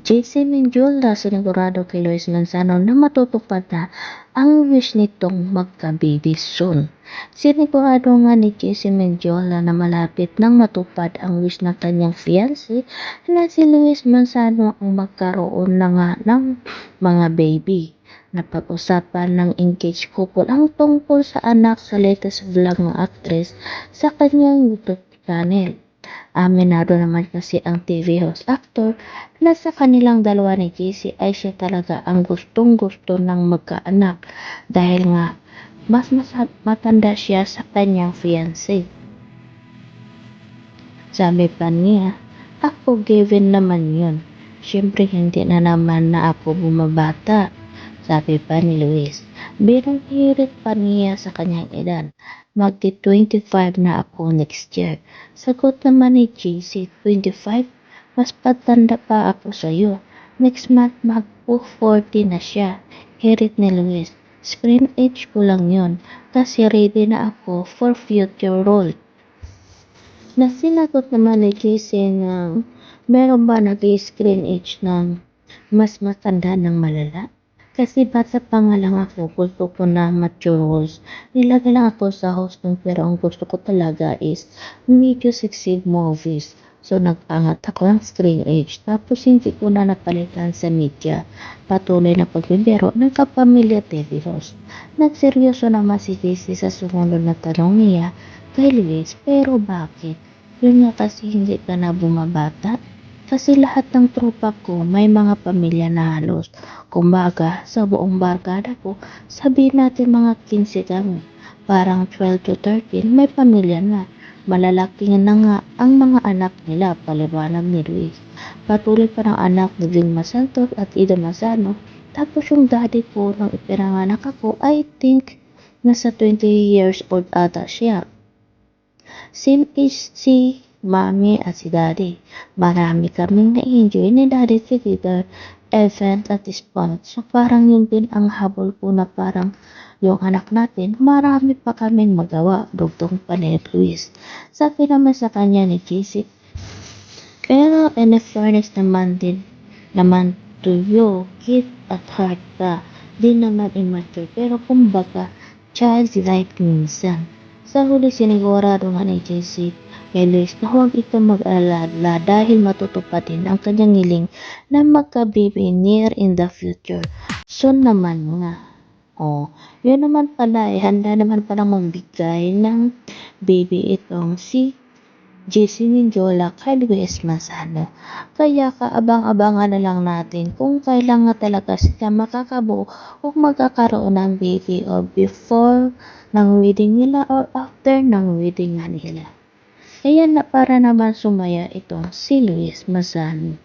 JC Mendiola sinigurado kay Luis Manzano na matutupad na ang wish nitong magka-baby soon. Sinigurado nga ni JC Mendiola na malapit nang matupad ang wish ng kanyang fiancé na si Luis Manzano ang magkaroon na nga ng mga baby. Napag-usapan ng engaged couple ang tungkol sa anak sa latest vlog ng actress sa kanyang YouTube channel. Aminado naman kasi ang TV host actor na sa kanilang dalawa ni JC ay siya talaga ang gustong-gusto ng magkaanak dahil nga mas matanda siya sa kanyang fiancé. Sabi pa niya, ako given naman yun. Siyempre hindi na naman na ako bumabata. Sabi pa ni Luis, birang hirit pa niya sa kanyang edad. Magti-25 na ako next year. Sagot naman ni JC, 25? Mas patanda pa ako sa'yo. Next month mag-40 na siya. Hirit ni Luis, screen age ko lang yun. Kasi ready na ako for future role. Nasinagot naman ni JC na meron ba nag-screen age ng mas matanda ng malala? Kasi bata pa nga lang ako, gusto ko na mature roles. Nilagay lang ako sa hosting pero ang gusto ko talaga is medyo sexy movies. So nag-angat ako ng screen age. Tapos hindi ko na napalitan sa media. Patuloy na pagbibiro ng kapamilya TV host. Nagseryoso naman si JC sa sumunod na tanong niya kay Luis, pero bakit? Yun nga kasi hindi ka na bumabata. Kasi lahat ng tropa ko may mga pamilya na halos. Kumbaga, sa buong barkada ko, sabihin natin mga 15 kami. Parang 12 to 13 may pamilya na. Malalaki na nga ang mga anak nila, paliwanag ni Luis. Patuloy pa ng anak ni Vilma Santos at Ida Mazano. Tapos yung daddy ko nung ipinanganak ako, I think nasa 20 years old ata siya. Same age si Mami at si Daddy. Marami kaming na-enjoy ni Daddy together event at this point. So parang yun din ang habol ko na parang yung anak natin, marami pa kaming magawa. Dugtong pa ni Luis. Sabi naman sa kanya ni JC, pero in fairness naman din naman to you, kid at heart ka. Di naman immature. Pero kumbaga, childlike minsan. Sa huli sinigurado nga ni JC kay Luis na huwag ito mag-alala dahil matutupad din ang kanyang hiling na magka-baby near in the future. Soon naman nga. Yun naman pala handa naman palang magbigay ng baby itong si JC Mendiola kay Luis Manzano. Kaya kaabang-abangan na lang natin kung kailan nga talaga sila makakabuo o magkakaroon ng baby o before ng wedding nila or after ng wedding nga nila. Kaya na para naman sumaya itong si Luis Manzano.